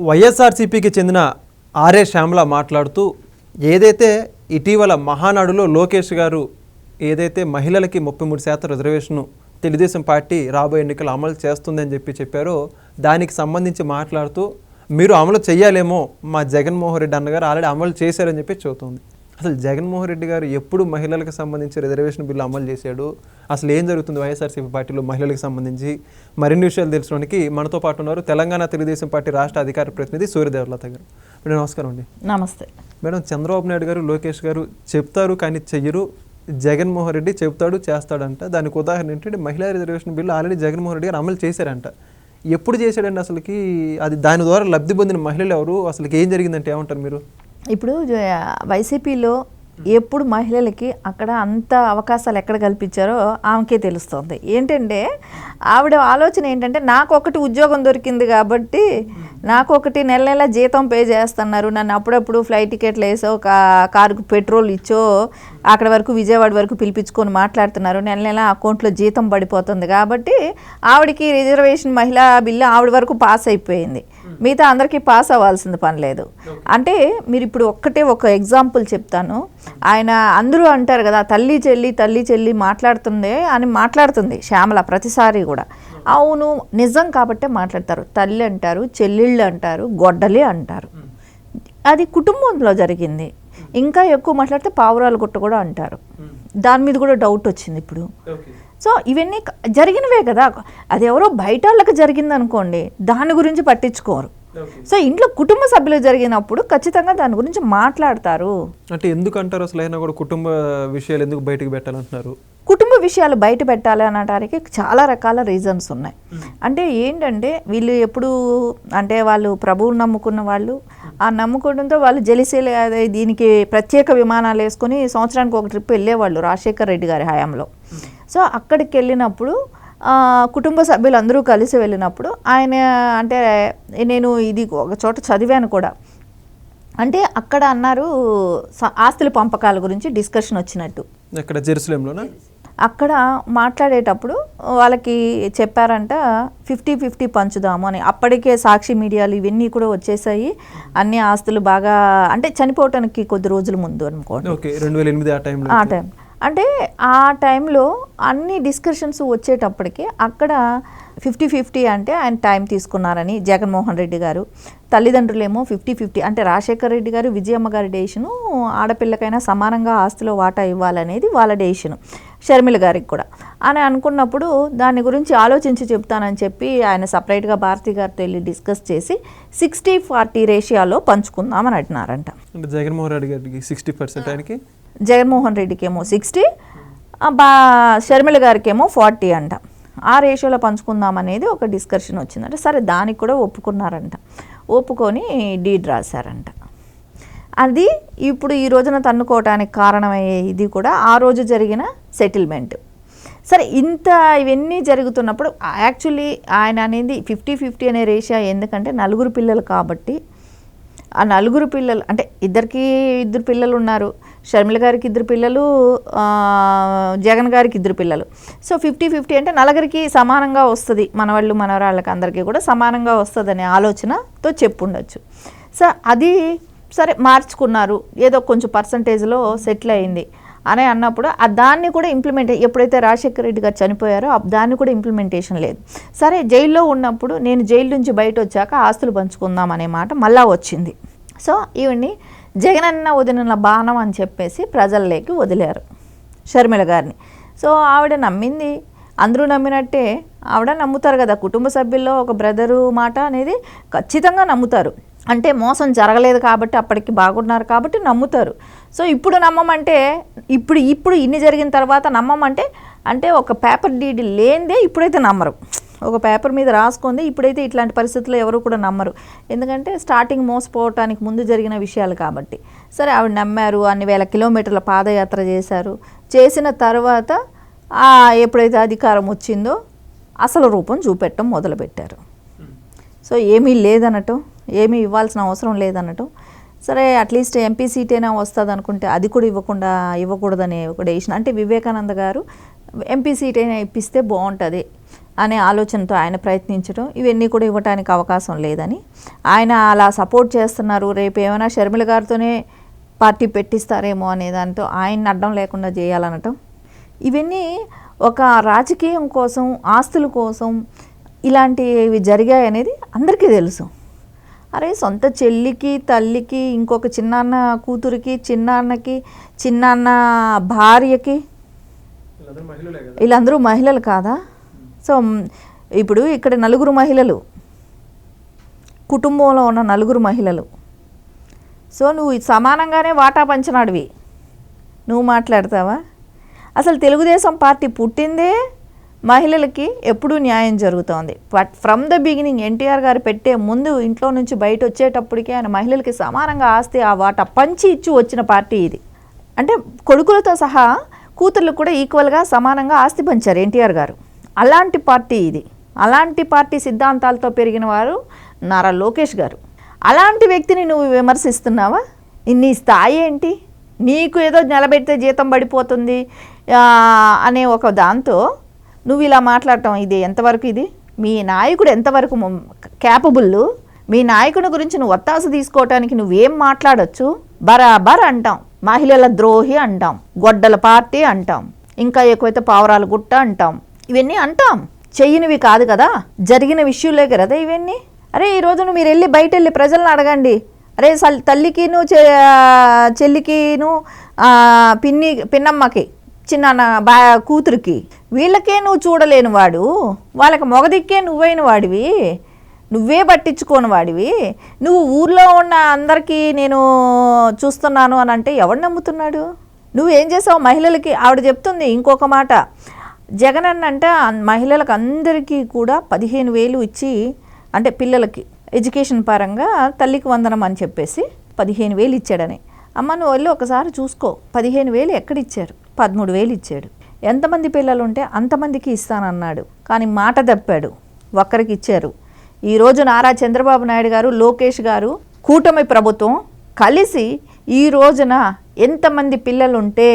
వైఎస్ఆర్సీపీకి చెందిన ఆర్ఏ శ్యామల మాట్లాడుతూ ఏదైతే ఇటీవల మహానాడులో లోకేష్ గారు ఏదైతే మహిళలకి 33% రిజర్వేషను తెలుగుదేశం పార్టీ రాబోయే ఎన్నికలు అమలు చేస్తుందని చెప్పారో దానికి సంబంధించి మాట్లాడుతూ మీరు అమలు చేయాలేమో మా జగన్మోహన్ రెడ్డి అన్నగారు ఆల్రెడీ అమలు చేశారని చెప్పి చెబుతుంది. అసలు జగన్మోహన్ రెడ్డి గారు ఎప్పుడు మహిళలకు సంబంధించి రిజర్వేషన్ బిల్లు అమలు చేశాడు, అసలు ఏం జరుగుతుంది వైఎస్ఆర్సీపీ పార్టీలో మహిళలకు సంబంధించి మరిన్ని విషయాలు తెలుసుకోవడానికి మనతో పాటు ఉన్నారు తెలంగాణ తెలుగుదేశం పార్టీ రాష్ట్ర అధికార ప్రతినిధి సూర్యదేవలత గారు. మేడం నమస్కారం అండి. నమస్తే మేడం. చంద్రబాబు నాయుడు గారు లోకేష్ గారు చెప్తారు కానీ చెయ్యరు, జగన్మోహన్ రెడ్డి చెప్తాడు చేస్తాడంట. దానికి ఉదాహరణ ఏంటంటే మహిళా reservation bill already Jaganmohan Reddy గారు అమలు చేశారంట. ఎప్పుడు చేశాడండి అసలుకి? అది దాని ద్వారా లబ్ధి పొందిన మహిళలు ఎవరు, అసలుకి ఏం జరిగిందంటే ఏమంటారు మీరు? ఇప్పుడు వైసీపీలో ఎప్పుడు మహిళలకి అక్కడ అంత అవకాశాలు ఎక్కడ కల్పించారో ఆమెకే తెలుస్తుంది. ఏంటంటే ఆవిడ ఆలోచన ఏంటంటే నాకు ఒకటి ఉద్యోగం దొరికింది కాబట్టి నాకు ఒకటి నెల నెల జీతం పే చేస్తున్నారు, నన్ను అప్పుడప్పుడు ఫ్లైట్ టికెట్లు వేసో కారుకు పెట్రోల్ ఇచ్చో అక్కడ వరకు విజయవాడ వరకు పిలిపించుకొని మాట్లాడుతున్నారు, నెల నెల అకౌంట్లో జీతం పడిపోతుంది కాబట్టి ఆవిడకి రిజర్వేషన్ మహిళా బిల్లు ఆవిడ వరకు పాస్ అయిపోయింది, మిగతా అందరికీ పాస్ అవ్వాల్సింది పని లేదు. అంటే మీరు ఇప్పుడు ఒక ఎగ్జాంపుల్ చెప్తాను. ఆయన అందరూ అంటారు కదా తల్లి చెల్లి మాట్లాడుతుంది శ్యామల ప్రతిసారి కూడా. అవును నిజం కాబట్టే మాట్లాడతారు. తల్లి అంటారు, చెల్లెళ్ళు అంటారు, గొడ్డలి అంటారు. అది కుటుంబంలో జరిగింది. ఇంకా ఎక్కువ మాట్లాడితే పావురాలు గుట్ట కూడా అంటారు. దాని మీద కూడా డౌట్ వచ్చింది ఇప్పుడు. సో ఇవన్నీ జరిగినవే కదా. అది ఎవరో బయట వాళ్ళకి జరిగింది అనుకోండి, దాని గురించి పట్టించుకోరు. సో ఇంట్లో కుటుంబ సభ్యులు జరిగినప్పుడు ఖచ్చితంగా దాని గురించి మాట్లాడతారు. అంటే ఎందుకు అంటారు అసలు? అయినా కూడా కుటుంబ విషయాలు ఎందుకు బయటకు పెట్టాలంటున్నారు? కుటుంబ విషయాలు బయట పెట్టాలి అనడానికి చాలా రకాల రీజన్స్ ఉన్నాయి. అంటే ఏంటంటే వీళ్ళు ఎప్పుడు అంటే వాళ్ళు ప్రభువుని నమ్ముకున్న వాళ్ళు, ఆ నమ్ముకోవడంతో వాళ్ళు జెలిసీలు దీనికి ప్రత్యేక విమానాలు వేసుకొని సంవత్సరానికి ఒక ట్రిప్ వెళ్ళేవాళ్ళు రాజశేఖర్ రెడ్డి గారి హయాంలో. సో అక్కడికి వెళ్ళినప్పుడు కుటుంబ సభ్యులు అందరూ కలిసి వెళ్ళినప్పుడు ఆయన అంటే నేను ఇది ఒక చోట చదివాను కూడా. అంటే అక్కడ అన్నారు ఆస్తుల పంపకాల గురించి డిస్కషన్ వచ్చినట్టు. అక్కడ జెరూసలేంలోనా? అక్కడ మాట్లాడేటప్పుడు వాళ్ళకి చెప్పారంట 50-50 పంచుదాము అని. అప్పటికే సాక్షి మీడియాలు ఇవన్నీ కూడా వచ్చేసాయి. అన్ని ఆస్తులు బాగా అంటే చనిపోవటానికి కొద్ది రోజుల ముందు అనుకోండి, 2008 ఆ టైం. అంటే ఆ టైంలో అన్ని డిస్కషన్స్ వచ్చేటప్పటికి అక్కడ 50-50 అంటే ఆయన టైం తీసుకున్నారని జగన్మోహన్ రెడ్డి గారు, తల్లిదండ్రులేమో 50-50 అంటే రాజశేఖర్ రెడ్డి గారు విజయమ్మ గారి డెసిషను ఆడపిల్లకైనా సమానంగా ఆస్తిలో వాటా ఇవ్వాలనేది వాళ్ళ డెసిషను, షర్మిల గారికి కూడా అని అనుకున్నప్పుడు దాని గురించి ఆలోచించి చెప్తానని చెప్పి ఆయన సపరేట్గా భారతి గారితో వెళ్ళి డిస్కస్ చేసి 60-40 రేషియోలో పంచుకుందామని అంటున్నారంట. జగన్మోహన్ రెడ్డి గారికి 60%, ఆయనకి జగన్మోహన్ రెడ్డికి ఏమో 60, షర్మిల గారికి ఏమో 40 అంట. ఆ రేషియోలో పంచుకుందామనేది ఒక డిస్కషన్ వచ్చిందంట. సరే దానికి కూడా ఒప్పుకున్నారంట. ఒప్పుకొని డీడ్ రాశారంట. అది ఇప్పుడు ఈ రోజున తన్నుకోవటానికి కారణమయ్యే ఇది కూడా ఆ రోజు జరిగిన సెటిల్మెంట్. సరే ఇంత ఇవన్నీ జరుగుతున్నప్పుడు యాక్చువల్లీ ఆయన అనేది 50-50 అనే రేషియో ఎందుకంటే 4 పిల్లలు కాబట్టి, ఆ 4 పిల్లలు అంటే ఇద్దరు పిల్లలు ఉన్నారు. షర్మిల గారికి 2 పిల్లలు, జగన్ గారికి 2 పిల్లలు. సో 50-50 అంటే 4కి సమానంగా వస్తుంది, మనవాళ్ళు మనవరాళ్ళకి అందరికీ కూడా సమానంగా వస్తుందనే ఆలోచనతో చెప్పుండొచ్చు. సో అది సరే మార్చుకున్నారు, ఏదో కొంచెం పర్సంటేజ్లో సెటిల్ అయింది అని అన్నప్పుడు దాన్ని కూడా ఎప్పుడైతే రాజశేఖర్ రెడ్డి గారు చనిపోయారో దాన్ని కూడా ఇంప్లిమెంటేషన్ లేదు. సరే జైల్లో ఉన్నప్పుడు నేను జైలు నుంచి బయట వచ్చాక ఆస్తులు పంచుకుందాం అనే మాట మళ్ళా వచ్చింది. సో ఇవన్నీ జగనన్న వదిలిన బాణం అని చెప్పేసి ప్రజల్లోకి వదిలేరు షర్మిల గారిని. సో ఆవిడ నమ్మింది, అందరూ నమ్మినట్టే ఆవిడ నమ్ముతారు కదా. కుటుంబ సభ్యుల్లో ఒక బ్రదరు మాట అనేది ఖచ్చితంగా నమ్ముతారు. అంటే మోసం జరగలేదు కాబట్టి అప్పటికి బాగున్నారు కాబట్టి నమ్ముతారు. సో ఇప్పుడు నమ్మమంటే ఇప్పుడు ఇన్ని జరిగిన తర్వాత నమ్మమంటే అంటే ఒక పేపర్ డీడ్ లేనిదే ఇప్పుడైతే నమ్మరు. ఒక పేపర్ మీద రాసుకుంది ఇప్పుడైతే ఇట్లాంటి పరిస్థితుల్లో ఎవరు కూడా నమ్మరు. ఎందుకంటే స్టార్టింగ్ మోసపోవటానికి ముందు జరిగిన విషయాలు కాబట్టి. సరే ఆవిడ నమ్మారు, అన్ని వేల కిలోమీటర్ల పాదయాత్ర చేశారు. చేసిన తర్వాత ఎప్పుడైతే అధికారం వచ్చిందో అసలు రూపం చూపెట్టడం మొదలుపెట్టారు. సో ఏమీ లేదనటం, ఏమీ ఇవ్వాల్సిన అవసరం లేదనటం. సరే అట్లీస్ట్ ఎంపీ సీట్ అయినా వస్తుంది అనుకుంటే అది కూడా ఇవ్వకూడదనే ఒక డెసిషన్. అంటే వివేకానంద గారు ఎంపీ సీట్ అయినా ఇప్పిస్తే బాగుంటుంది అనే ఆలోచనతో ఆయన ప్రయత్నించడం, ఇవన్నీ కూడా ఇవ్వటానికి అవకాశం లేదని ఆయన అలా సపోర్ట్ చేస్తున్నారు. రేపు ఏమైనా షర్మిల గారితోనే పార్టీ పెట్టిస్తారేమో అనే దాంతో ఆయన్ని అడ్డం లేకుండా చేయాలనటం, ఇవన్నీ ఒక రాజకీయం కోసం, ఆస్తుల కోసం ఇలాంటివి జరిగాయనేది అందరికీ తెలుసు. అరే సొంత చెల్లికి, తల్లికి, ఇంకొక చిన్నాన్న కూతురికి, చిన్నాన్నకి, చిన్నాన్న భార్యకి, వీళ్ళందరూ మహిళలు కాదా? సో ఇప్పుడు ఇక్కడ నలుగురు మహిళలు, కుటుంబంలో ఉన్న నలుగురు మహిళలు. సో నువ్వు సమానంగానే వాటా పంచినాడివి, నువ్వు మాట్లాడతావా? అసలు తెలుగుదేశం పార్టీ పుట్టిందే మహిళలకి ఎప్పుడూ న్యాయం జరుగుతోంది. But from the beginning NTR గారు పెట్టే ముందు ఇంట్లో నుంచి బయట వచ్చేటప్పటికే ఆయన మహిళలకి సమానంగా ఆస్తి ఆ వాటా పంచి ఇచ్చి వచ్చిన పార్టీ ఇది. అంటే కొడుకులతో సహా కూతుర్లకు కూడా ఈక్వల్గా సమానంగా ఆస్తి పంచారు ఎన్టీఆర్ గారు. అలాంటి పార్టీ ఇది. అలాంటి పార్టీ సిద్ధాంతాలతో పెరిగిన వారు నారా లోకేష్ గారు. అలాంటి వ్యక్తిని నువ్వు విమర్శిస్తున్నావా? నీ స్థాయి ఏంటి? నీకు ఏదో నిలబెడితే జీతం పడిపోతుంది అనే ఒక దాంతో నువ్వు ఇలా మాట్లాడటం, ఇది ఎంతవరకు? ఇది మీ నాయకుడు ఎంతవరకు క్యాపబుల్? మీ నాయకుని గురించి నువ్వు ఒత్తాసు తీసుకోవటానికి నువ్వేం మాట్లాడొచ్చు? బరాబర్ అంటాం, మహిళల ద్రోహి అంటాం, గొడ్డల పార్టీ అంటాం, ఇంకా ఎక్కువైతే పావురాల గుట్ట అంటాం. ఇవన్నీ అంటాం, చెయ్యనివి కాదు కదా, జరిగిన విషయాలే కదా ఇవన్నీ. అరే ఈ రోజును మీరు వెళ్ళి బయట వెళ్ళి ప్రజలను అడగండి. అరే తల్లికిను చెల్లికిను పిన్నమ్మకి చిన్న కూతురికి వీళ్ళకే నువ్వు చూడలేని వాడు, వాళ్ళకి మొగదిక్కే నువ్వైన వాడివి, నువ్వే పట్టించుకోని వాడివి. నువ్వు ఊర్లో ఉన్న అందరికీ నేను చూస్తున్నాను అని అంటే ఎవడు నమ్ముతున్నాడు? నువ్వేం చేసావు మహిళలకి? ఆవిడ చెప్తుంది ఇంకొక మాట, జగన్ అన్నంట మహిళలకు అందరికీ కూడా 15,000 ఇచ్చి, అంటే పిల్లలకి ఎడ్యుకేషన్ పరంగా తల్లికి వందనం అని చెప్పేసి 15,000 ఇచ్చాడని. అమ్మ నువ్వు వెళ్ళి ఒకసారి చూసుకో, 15,000 ఎక్కడిచ్చారు? 13,000 ఇచ్చాడు. ఎంతమంది పిల్లలు ఉంటే అంతమందికి ఇస్తానన్నాడు, కానీ మాట తప్పాడు, ఒక్కరికి ఇచ్చారు. ఈరోజు నారా చంద్రబాబు నాయుడు గారు, లోకేష్ గారు, కూటమి ప్రభుత్వం కలిసి ఈ రోజున ఎంతమంది పిల్లలుంటే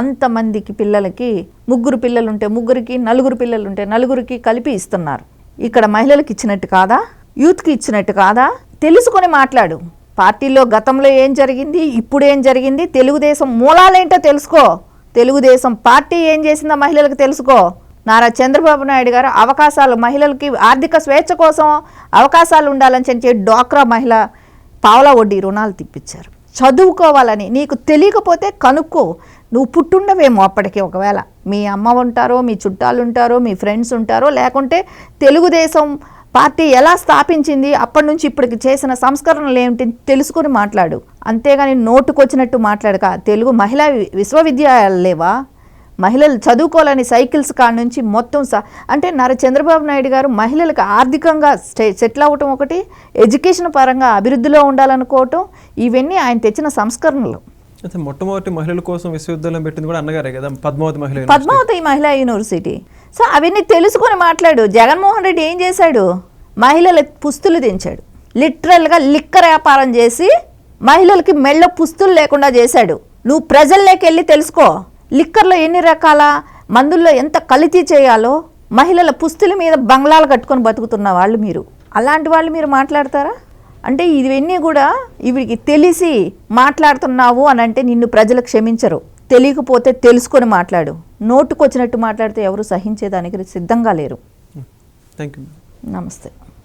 అంతమందికి పిల్లలకి, 3 పిల్లలుంటే 3కి, 4 పిల్లలుంటే 4కి కలిపి ఇస్తున్నారు. ఇక్కడ మహిళలకు ఇచ్చినట్టు కాదా? యూత్కి ఇచ్చినట్టు కాదా? తెలుసుకొని మాట్లాడు. పార్టీలో గతంలో ఏం జరిగింది, ఇప్పుడు ఏం జరిగింది, తెలుగుదేశం మూలాలేంటో తెలుసుకో. తెలుగుదేశం పార్టీ ఏం చేసిందో మహిళలకు తెలుసుకో. నారా చంద్రబాబు నాయుడు గారు అవకాశాలు, మహిళలకి ఆర్థిక స్వేచ్ఛ కోసం అవకాశాలు ఉండాలని చెప్పి డ్వాక్రా మహిళ పావలా వడ్డీ రుణాలు తిప్పించారు. చదువుకోవాలని నీకు తెలియకపోతే కనుక్కో. నువ్వు పుట్టుండవేమో అప్పటికి, ఒకవేళ మీ అమ్మ ఉంటారో, మీ చుట్టాలు ఉంటారో, మీ ఫ్రెండ్స్ ఉంటారో, లేకుంటే తెలుగుదేశం పార్టీ ఎలా స్థాపించింది, అప్పటి నుంచి ఇప్పటికి చేసిన సంస్కరణలు ఏమిటి తెలుసుకొని మాట్లాడు. అంతేగాని నోటుకొచ్చినట్టు మాట్లాడక. తెలుగు మహిళా విశ్వవిద్యాలయాలు లేవా? మహిళలు చదువుకోవాలని సైకిల్స్ కాడ నుంచి మొత్తం అంటే నారా చంద్రబాబు నాయుడు గారు మహిళలకు ఆర్థికంగా సెటిల్ అవ్వటం ఒకటి, ఎడ్యుకేషన్ పరంగా అభివృద్ధిలో ఉండాలనుకోవటం, ఇవన్నీ ఆయన తెచ్చిన సంస్కరణలు. అయితే మొట్టమొదటి మహిళల కోసం విశ్వవిద్యాలయం పెట్టింది కూడా అన్నగారే కదా, పద్మావతి మహిళా యూనివర్సిటీ. సో అవన్నీ తెలుసుకొని మాట్లాడు. జగన్మోహన్ రెడ్డి ఏం చేశాడు? మహిళల పుస్తులు దించాడు. లిటరల్గా లిక్కర్ వ్యాపారం చేసి మహిళలకి మెళ్ళ పుస్తులు లేకుండా చేశాడు. నువ్వు ప్రజల్లోకి వెళ్ళి తెలుసుకో. లిక్కర్లో ఎన్ని రకాల మందుల్లో ఎంత కల్తీ చేయాలో, మహిళల పుస్తుల మీద బంగ్లాలు కట్టుకొని బతుకుతున్న వాళ్ళు మీరు. అలాంటి వాళ్ళు మీరు మాట్లాడతారా? అంటే ఇవన్నీ కూడా ఇవిడికి తెలిసి మాట్లాడుతున్నావు అని అంటే నిన్ను ప్రజలు క్షమించరు. తెలియకపోతే తెలుసుకొని మాట్లాడు. నోటుకొచ్చినట్టు మాట్లాడితే ఎవరు సహించేదానికి సిద్ధంగా లేరు. Thank you. నమస్తే.